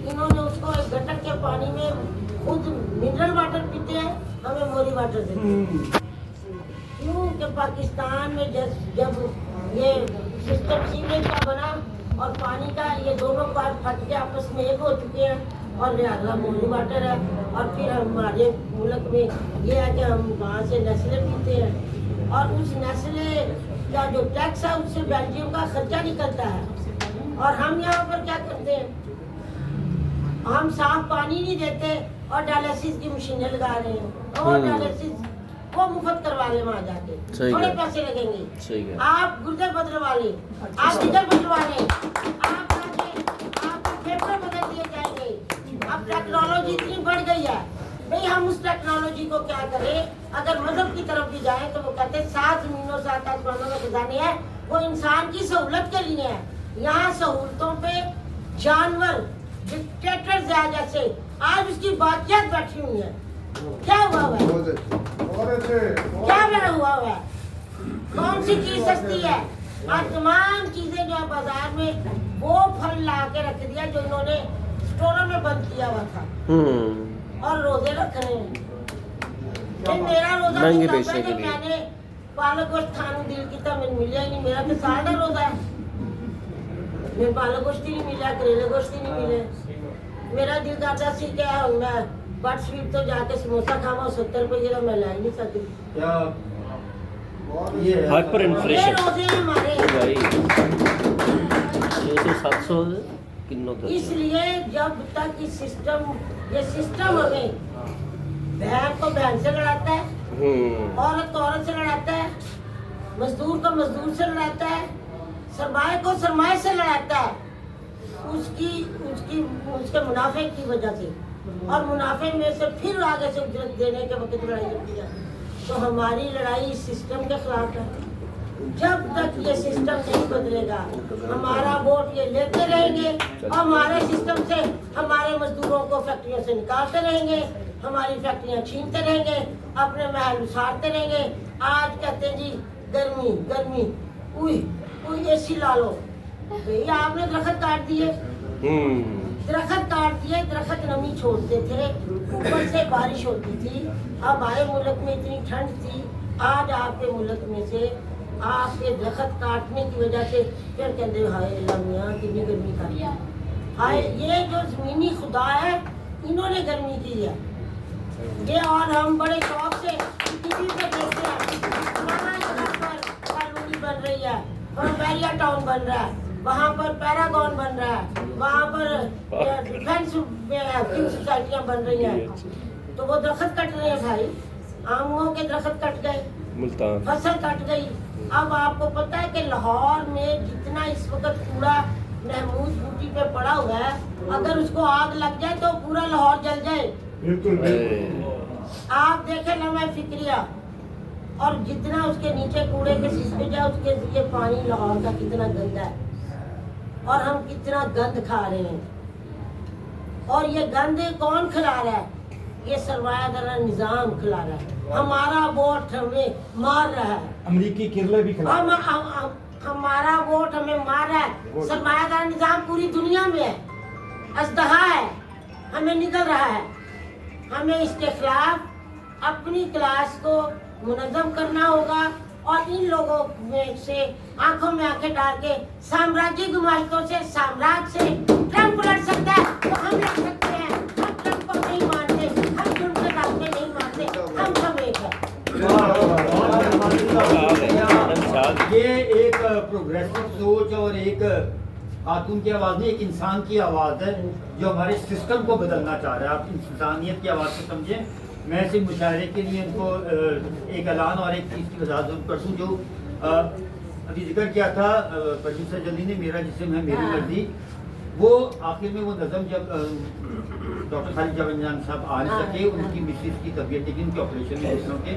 इन्होंने उसको एक गटर के पानी में खुद मिनरल वाटर पीते हैं, हमें मोरी वाटर देते हैं। क्यों कि पाकिस्तान में जब ये सिस्टम सीवरेज का बना और पानी का, ये दोनों पार्ट फट के आपस में एक हो चुके हैं और लिहाजा मोरी वाटर है। और फिर हमारे मुल्क में ये है कि हम वहाँ से नेस्ले पीते हैं और उस नेस्ले का जो टैक्स है उससे बेल्जियम का खर्चा निकलता है। और हम यहाँ पर क्या करते हैं, हम साफ पानी नहीं देते और डायलिसिस की मशीनें लगा रहे हैं और डायलिसिस वो मुफ्त करवा ले वहाँ जाके, थोड़े पैसे लगेंगे। आप गुर्दे बदलवा ले, आप जिगर बदलवा ले, आपके फेफड़े बदल दिए जाएंगे। अब टेक्नोलॉजी इतनी बढ़ गई है भाई, हम उस टेक्नोलॉजी को क्या करें। अगर मजहब की तरफ भी जाए तो वो कहते हैं 7 ज़मीनों 7 आसमानों में खजाने हैं, वो इंसान की सहूलत के लिए है। यहाँ सहूलतों पे जानवर डिक्टेटर जैसे आज उसकी बादशाह बैठी हुई है। क्या हुआ है, क्या हुआ है, कौन सी चीज सस्ती है? आज तमाम चीजें जो है बाजार में वो फल ला के रख दिया जो इन्होंने स्टोरों में बंद किया हुआ था और रोजे रख रहे हैं। मेरा रोजा मैंने पालक गोश्त खाने दिल की था, मैंने मिला ही नहीं। मेरा तो साल का रोजा है, मेरे पालक गोश्त ही नहीं मिला, करेले गोश्त ही नहीं मिले। मेरा दिल करता सी क्या मैं बट स्वीट तो जाके समोसा खावा 70 रुपये का, मैं ला ही नहीं सकती। क्या ये हाइपर इन्फ्लेशन रोजे हमारे 600-700 किलो तक। इसलिए जब तक ये सिस्टम हमें बहन को बहन से लड़ाता है, औरत को औरत से लड़ाता है, मजदूर को मजदूर से लड़ाता है, सरमाए को सरमाए से लड़ाता है, उसके मुनाफे की वजह से, और मुनाफे में से फिर आगे से उजरत देने के वक्त लड़ाई होती है। तो हमारी लड़ाई इस सिस्टम के खिलाफ है। जब तक ये सिस्टम नहीं बदलेगा हमारा वोट ये लेते रहेंगे और हमारे सिस्टम से हमारे मजदूरों को फैक्ट्रियों से निकालते रहेंगे, हमारी फैक्ट्रियां छीनते रहेंगे, अपने महल उसारते रहेंगे। आज कहते हैं जी गर्मी गर्मी, उई एसी ला लो। भैया आपने दरख्त काट दिए, दरख्त नमी छोड़ते थे, ऊपर से बारिश होती थी। अब हमारे मुल्क में इतनी ठंड थी, आज आपके मुल्क में से आपके दरख्त काटने की वजह से फिर कहते हाय अल्लाह मियां कितनी गर्मी कर दिया। हाय ये जो ज़मीनी खुदा है इन्होंने गर्मी की है ये। और हम बड़े शौक से टीवी पे देखते हैं, कॉलोनी बन रही है, बैरिया टाउन बन रहा है, वहाँ पर पैरागॉन बन रहा है, वहाँ पर डिफेंस सोसाइटियाँ बन रही हैं। तो वो दरख्त कट रहे हैं भाई, आमों के दरख्त कट गए, फसल कट गई। अब आपको पता है कि लाहौर में जितना इस वक्त कूड़ा महमूद बूटी पे पड़ा हुआ है, अगर उसको आग लग जाए तो पूरा लाहौर जल जाए। आप देखें लम्हा फिक्रिया, और जितना उसके नीचे कूड़े के सिसके जाए उसके लिए पानी लाहौर का कितना गंदा है और हम कितना गंद खा रहे हैं। और ये गंद कौन खिला रहा है? ये सरमायादारा निजाम खिला रहा है। हमारा वोट हमें मार रहा है, अमेरिकी किरले भी खिला हमारा वोट हमें मार रहा है। सरमायादारा निजाम पूरी दुनिया में है, अजदहा है, हमें निकल रहा है। हमें इसके खिलाफ अपनी क्लास को मुनज़्ज़म करना होगा और इन लोगों में से आंखों में आंखें डाल के साम्राज्य गुमाश्तों से साम्राज्य से ट्रंप लड़ सकता है तो हम लड़ सकते हैं। हम ट्रंप को नहीं मानते, हम ट्रंप के रास्ते नहीं मानते, हम सब एक है। ये एक प्रोग्रेसिव सोच और एक खातून की आवाज़ नहीं, एक इंसान की आवाज़ है जो हमारे सिस्टम को बदलना चाह रहा है। आप इंसानियत की आवाज़ को समझें। मैं सिर्फ मुशायरे के लिए उनको एक ऐलान और एक चीज़ की वजाहत कर दूँ। जो अभी जिक्र किया था प्रोड्यूसर जल्दी ने, मेरा जिसम है मेरी मर्जी, वो आखिर में वो नज़म जब डॉक्टर खालिद जावेद साहब आ नहीं सके, उनकी मिसेज की तबीयत थी, उनके ऑपरेशन में दूसरों के,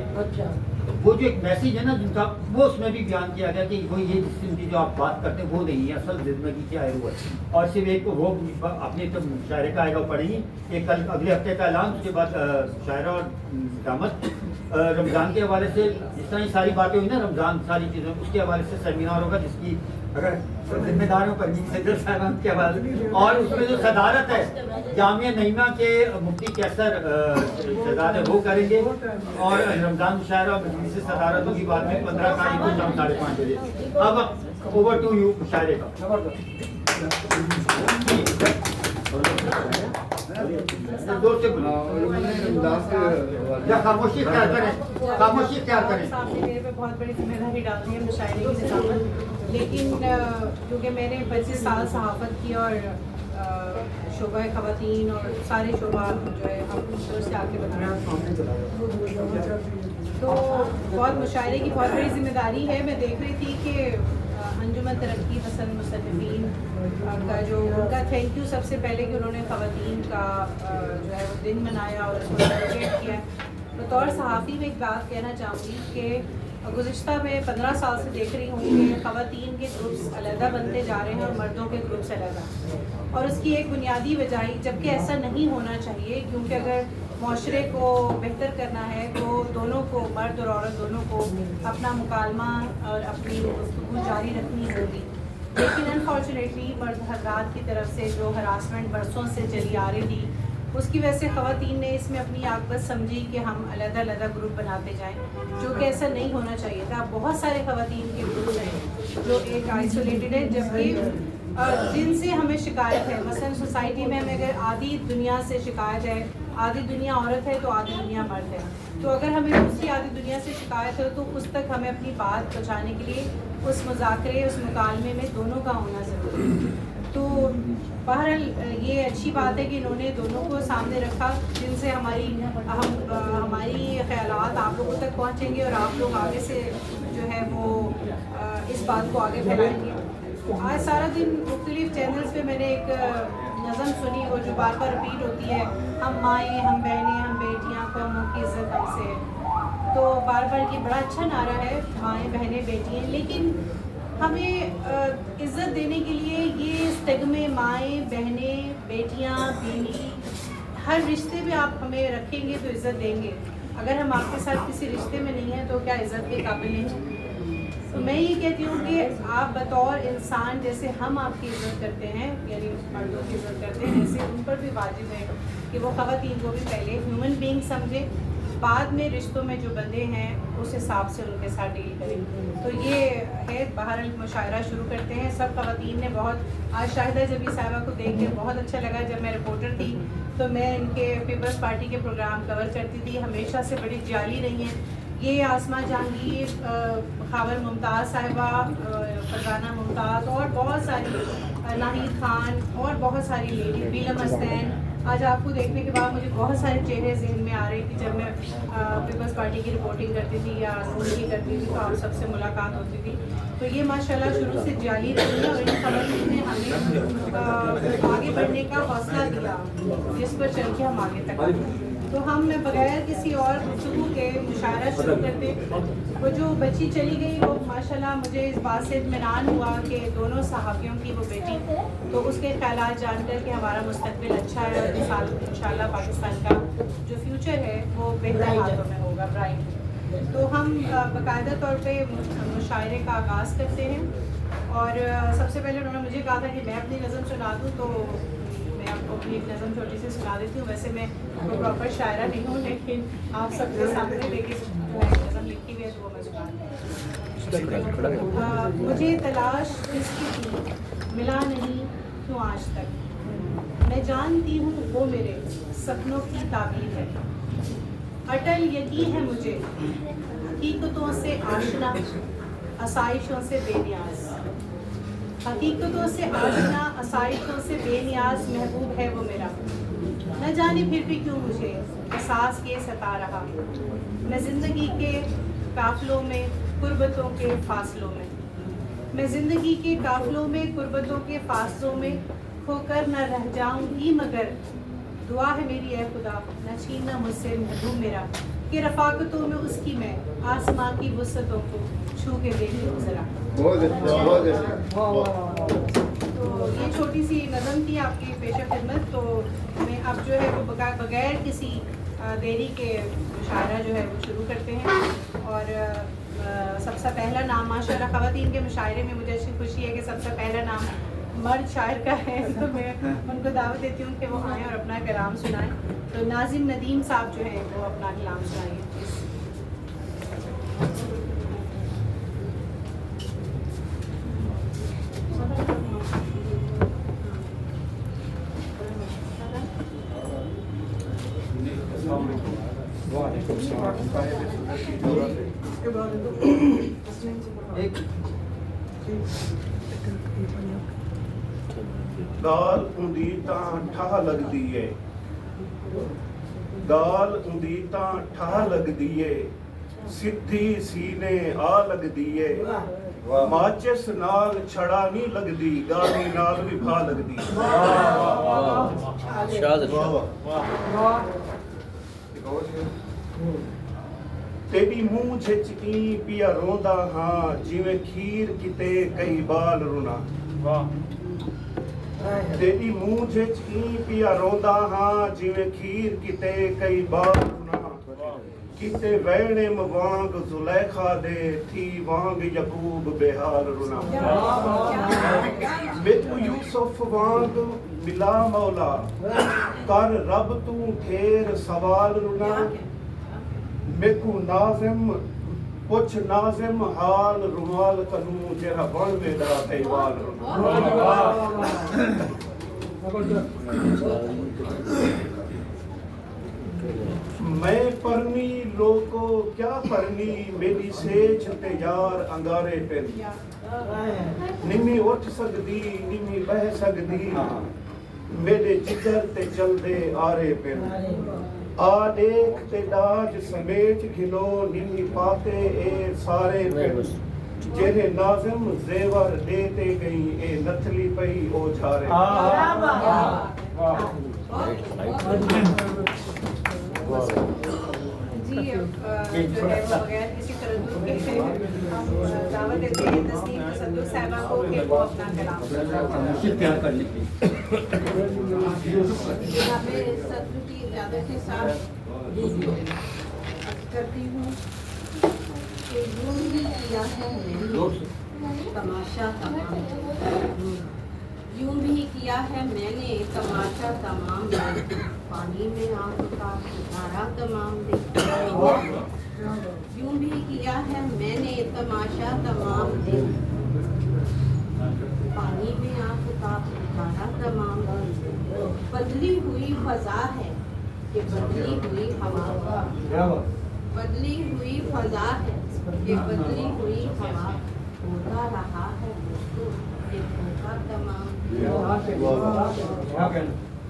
वो जो एक मैसेज है ना जिनका, वो उसमें भी बयान किया गया कि वो ये जिसम की जो आप बात करते हैं वो नहीं है, असल जिंदगी क्या है वो है। और सिर्फ एक वो अपने तो शायरे का आएगा पढ़ेंगी, एक कल अगले हफ्ते का ऐलान, उसके बाद शायरा और दामद रमज़ान के हवाले से जिस तरह ये सारी बातें हुई ना, रमज़ान सारी चीज़ें, उसके हवाले से सेमिनार होगा जिसकी अगर जिम्मेदारों पर सैयद साहब की आवाज़ और उसमें जो सदारत है जामिया नईमा के मुफ्ती कैसर सदारत वो करेंगे और रमज़ान मुशायरा और मजलिस से सदारत होगी बाद में 15 तारीख को शाम 5:30 बजे। अब ओवर टू यू मुशायरे का। जोर से या खामोशी क्या करें, खामोशी क्या करें। सामने मेरे पे बहुत बड़ी जिम्मेदारी डालनी है मुशायरे की निज़ामत, लेकिन क्योंकि मैंने 25 साल सहाफ़त की और शोबा ख़वातीन और सारे शोबा जो है हम दूर से आके बताना, तो बहुत मुशायरे की बहुत बड़ी जिम्मेदारी है। मैं देख रही थी कि अंजुमन तरक्की पसंद मुसन्निफ़ीन का जो उनका थैंक यू सबसे पहले कि उन्होंने ख़वातीन का जो है वो दिन मनाया और उसको सेलिब्रेट किया। बतौर सहाफ़ी में एक बात कहना चाहूँगी कि गुज़िश्ता में 15 साल से देख रही हूँ कि ख़वातीन के ग्रुप्स अलहदा बनते जा रहे हैं और मर्दों के ग्रुप्स अलहदा, और उसकी एक बुनियादी वजह, जबकि ऐसा नहीं होना चाहिए, क्योंकि अगर माशरे को बेहतर करना है तो दोनों को, मर्द और औरत दोनों को अपना मुकालमा और अपनी गुफ्तगू जारी रखनी होगी। लेकिन अनफॉर्चुनेटली मर्द हज़रात की तरफ से जो हरासमेंट बरसों से चली आ रही थी, उसकी वजह से ख़वातीन ने इसमें अपनी आकबत समझी कि हम अलग-अलग ग्रुप बनाते जाएं, जो कि ऐसा नहीं होना चाहिए था। बहुत सारे ख़वातीन के ग्रुप हैं जो एक आइसोलेटेड है, जबकि जिनसे हमें शिकायत है। मसलन सोसाइटी में हमें अगर आधी दुनिया से शिकायत है, आधी दुनिया औरत है तो आधी दुनिया मर्द है, तो अगर हमें दूसरी आधी दुनिया से शिकायत है तो उस तक हमें अपनी बात पहुँचाने के लिए उस मुज़ाकरे, उस मुकालमे में दोनों का होना ज़रूरी है। तो बहरहाल ये अच्छी बात है कि इन्होंने दोनों को सामने रखा, जिनसे हमारी ख़यालात आप लोगों तक पहुँचेंगे और आप लोग आगे से जो है वो इस बात को आगे फैलाएंगे। आज सारा दिन मुख्तलिफ चैनल्स पे मैंने एक नज़म सुनी, वो जो बार बार रिपीट होती है, हम माएँ, हम बहनें, हम बेटियाँ, कौमों की इज़्ज़त हमसे। तो बार बार ये बड़ा अच्छा नारा है, माएँ, बहनें, बेटियाँ, लेकिन हमें इज़्ज़त देने के लिए ये स्टिग्मे माएँ, बहनें, बेटियाँ, बीवी, हर रिश्ते में आप हमें रखेंगे तो इज़्ज़त देंगे। अगर हम आपके साथ किसी रिश्ते में नहीं हैं तो क्या इज़्ज़त के काबिल नहीं? तो मैं ये कहती हूँ कि आप बतौर इंसान जैसे हम आपकी इज़्ज़त करते हैं, यानी मर्दों की इज़्ज़त करते हैं, ऐसे उन पर भी वाजिब है कि वो ख़वातीन को भी पहले ह्यूमन बीइंग समझे, बाद में रिश्तों में जो बंदे हैं उस हिसाब से उनके साथ डील करें। तो ये है, बहरहाल मुशायरा शुरू करते हैं। सब ख़वातीन ने बहुत, आज शाहिदा जबी साहिबा को देख के बहुत अच्छा लगा। जब मैं रिपोर्टर थी तो मैं इनके पीपल्स पार्टी के प्रोग्राम कवर करती थी, हमेशा से बड़ी जाली रही हैं। ये आसमा जहांगीर, खावर मुमताज़ साहिबा, फरजाना मुमताज़ और बहुत सारी, नाहिद खान और बहुत सारी लेडी, बीलम हसनैन, आज आपको देखने के बाद मुझे बहुत सारे चेहरे ज़हन में आ रहे थे। जब मैं पीपल्स पार्टी की रिपोर्टिंग करती थी या नून की करती थी तो आप सबसे मुलाकात होती थी। तो ये माशाल्लाह शुरू से जारी रही है और इन ख़वातीन ने हमें आगे बढ़ने का हौसला दिया, जिस पर चल के हम आगे तक आए। तो हम बगैर किसी और गुफ्तगू के मुशायरा शुरू करते। वो जो बच्ची चली गई वो माशाल्लाह मुझे इस बात से इत्मीनान हुआ कि दोनों सहाफ़ियों की वो बेटी, तो उसके ख़यालात जानकर कि हमारा मुस्तक़बिल अच्छा है और इंशाल्लाह पाकिस्तान का जो फ्यूचर है वो बेहतर हाथों में होगा, ब्राइट। तो हम बाकायदा तौर पे मुशायरे का आगाज़ करते हैं और सबसे पहले उन्होंने मुझे कहा था कि मैं अपनी नज़म सुना दूँ, तो मैं आपको अपनी एक नज़म छोटी सी सुना देती हूँ। वैसे मैं कोई प्रॉपर शायरा नहीं हूँ, लेकिन आप सबके सामने लेकिन नज़म लिखी हुई है तो वो मैं सुना। मुझे तलाश किसकी थी, मिला नहीं क्यों आज तक, मैं जानती हूँ वो मेरे सपनों की ताबीर है। अटल यकीन है मुझे हकीकतों से आशना, आसाइशों से बेनियाज, हकीकतों से आशना, आसाइशों से बेनियाज महबूब है वो मेरा। न जाने फिर भी क्यों मुझे एहसास ये सता रहा, मैं ज़िंदगी के काफ़िलों में कुर्बतों के फासलों में, मैं ज़िंदगी के काफ़िलों में कुर्बतों के फासलों में खोकर न रह जाऊँगी, मगर दुआ है मेरी ए खुदा न छीनना मुझसे महबूब मेरा, कि रफ़ाकतों में उसकी मैं आसमां की वुसअतों को छू के देख लूँ ज़रा। तो ये छोटी सी नज़म थी आपकी पेश खिदमत। तो मैं अब जो है वो बगैर किसी देरी के मुशायरा जो है वो शुरू करते हैं। और सबसे पहला नाम माशाअल्लाह ख़वातीन के मुशायरे में मुझे अच्छी खुशी है कि सबसे पहला नाम मर्द शायर का है, तो मैं उनको दावत देती हूँ कि वो आएँ और अपना कलाम सुनाएं। तो नाजिम नदीम साहब जो हैं वो अपना कलाम सुनाएंगे। गाल उंदी तां ठा लगदी है, गाल उंदी तां ठा लगदी है, सिद्धि सीने आ लगदी है, माचिस नाल छड़ा नहीं लगदी, गाली नाल भी भा लगदी। तेरी मुंह झिचकी पिया रोंदा हाँ, जिवें खीर किते कई बाल रुना। तेरी मुंह झिचकी पिया रोंदा हाँ, जिवें खीर किते कई बाल रुना। किते वैणे वांग जुलैखा दे, थी वांग यकूब बेहाल रुना। मेकू यूसुफ वांग मिला मौला, कर रब तू ढेर सवाल रुना। मेकू नाज़िम पुछ नाज़िम हाल, रुमाल कनू जेरा बण वेदा तैवाल रुना। मैं परनी लोको क्या परनी, मेरी सेज ते यार अंगारे पे। निमी उठ सकदी निमी बह सकदी, मेरे जिगर ते चलदे आरे पे। आ देख ते दाज समेत घिलो, निमी पाते ए सारे पे। जेरे नाज़िम जेवर देते गई, ए नथली पई ओ झारे। जी जो है वो बगैर किसी तरद्दुद के हम दावत देते हैं तस्नीम तसद्दुक़ साहिबा को कि वो अपना कलाम प्यार कर लेते जनाब सदर की इजाज़त के साथ करती हूँ कि यूं ही किया है मैंने तमाशा तमाम, यूं भी किया है मैंने तमाशा तमाम, पानी में आँख का सितारा तमाम देखा। यूं भी किया है मैंने तमाशा तमाम दिन, पानी में आँख का सितारा तमाम। बदली हुई फजा है कि बदली हुई हवा, बदली हुई फजा है कि बदली हुई हवा, होता रहा है मुझको ये धोखा तमाम।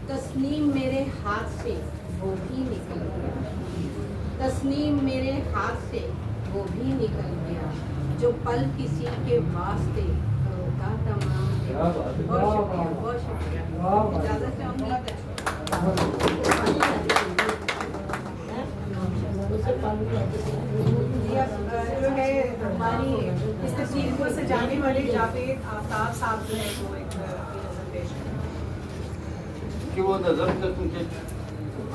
तस्नीम मेरे हाथ से वो भी निकल गया, तस्नीम मेरे हाथ से वो भी निकल गया, जो पल किसी के वास्ते रोका तमाम। बहुत शुक्रिया इजाज़त चाहूँगी। जी अब जो है हमारी इस तस्वीर को सजाने वाले जावेद आफ्ताब साहब जो है वो एक नज़र पेश करें। कि वो नज़र से तुझे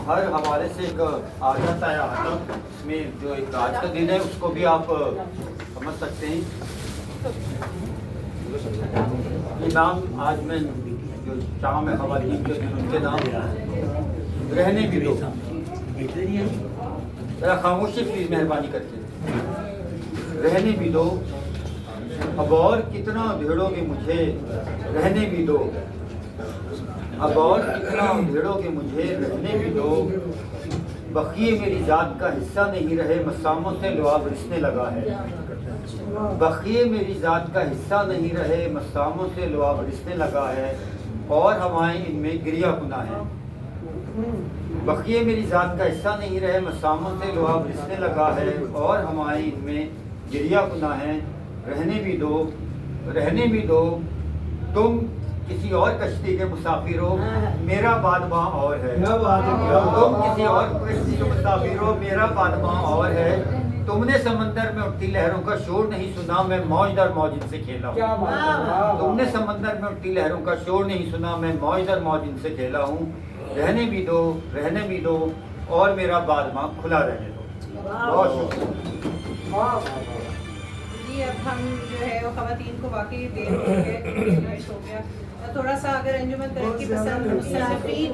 हर हवाले से एक आ जाता है आदम में, जो एक आज का दिन है उसको भी आप समझ सकते हैं। ये नाम आज मैं जो शाम में ख़वातीन जो उनके नाम रहने भी दो, जरा खामोशी प्लीज मेहरबानी करके रहने भी दो। अब और कितना भेड़ोगे मुझे रहने भी दो, अब और कितना भेड़ोगे मुझे रहने भी दो। बखिए मेरी जात का हिस्सा नहीं रहे, मसामों से लुआब रिसने लगा है। बखिए मेरी जात का हिस्सा नहीं रहे, मसामों से लुआब रिसने लगा है, और हवाएं इनमें गिरिया कुना है। बखिए मेरी जात का हिस्सा नहीं रहे, मसामों से लुआब रिसने लगा है, और हवाएं इनमें गिरिया कुना है। रहने भी दो, रहने भी दो। तुम किसी और कश्ती के मुसाफिर हो, मेरा बादबां और है। तुम किसी और कश्ती के मुसाफिर हो, मेरा बादबां और है। तुमने समंदर में उठती लहरों का शोर नहीं सुना, मैं मौज दर मौज इनसे खेला हूँ। तुमने समंदर में उठती लहरों का शोर नहीं सुना, मैं मौज दर मौज इनसे खेला हूँ। रहने भी दो, रहने भी दो। और मेरा बादमा खुला रहने दो। बहुत शुक्रिया। जी अब हम जो है वो खवातीन को वाकई देर हो गया, हो गया। थोड़ा सा अगर अंजुमन तरक्की पसंद मुस्तफीन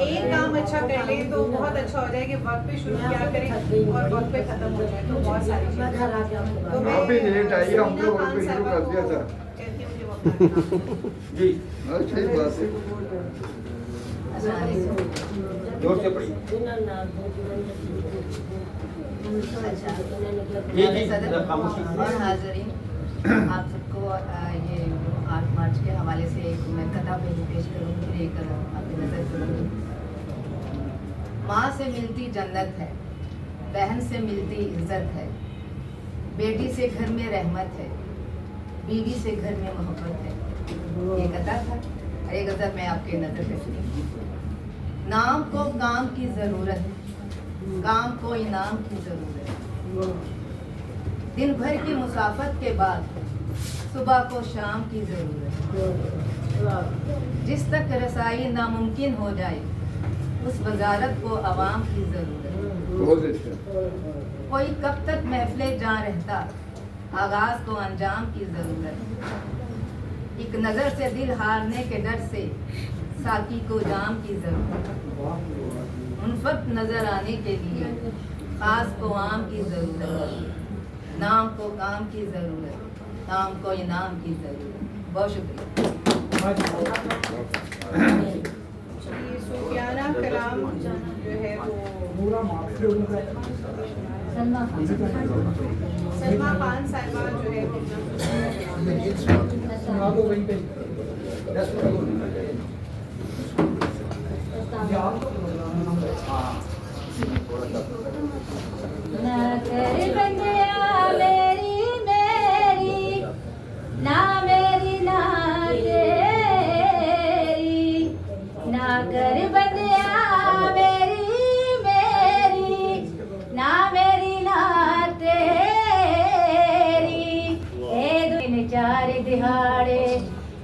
एक काम अच्छा कर ले तो बहुत अच्छा हो जाए कि वक्त पे शुरू किया करें और वक्त पे खत्म हो जाए, तो बहुत सारी चीज़ें। तो मैं आप ही लेट आई, हम लोग वक्त पे शुरू कर दिया था। कहती हूँ कि वो अपना काम जी अच्छी बात है। जोर से पढ़िए। जी जी खामोशी। और हाज़रीन, आप सबको ये 8 मार्च के हवाले से एक मैं कथा पेश करूँगी, एक आपकी नज़र करूँगी। माँ से मिलती जन्नत है, बहन से मिलती इज्जत है, बेटी से घर में रहमत है, बीवी से घर में मोहब्बत है। ये कथा था। एक गज़ल मैं आपके नज़र पेश करूँगी। नाम को काम की ज़रूरत है, काम को इनाम की ज़रूरत है। दिन भर की मुसाफत के बाद सुबह को शाम की ज़रूरत है। जिस तक रसाई नामुमकिन हो जाए उस वजारत को आवाम की ज़रूरत है। बहुत अच्छा। कोई कब तक महफिले जां रहता, आगाज़ को अंजाम की ज़रूरत है। एक नज़र से दिल हारने के डर से साकी को जाम की ज़रूरत है। मुनफत नज़र आने के लिए खास को आम की ज़रूरत है। नाम को काम की ज़रूरत, काम को इनाम की ज़रूरत। बहुत शुक्रिया। ये सूफियाना कलाम जो है वो सलमा खान साहिबा जो है वो ना कर बंदिया मेरी मेरी, ना मेरी ना तेरी, ना कर बंदिया मेरी मेरी, ना मेरी ना तेरी। ए दिन चार दिहाड़े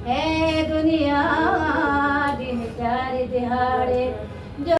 है दुनिया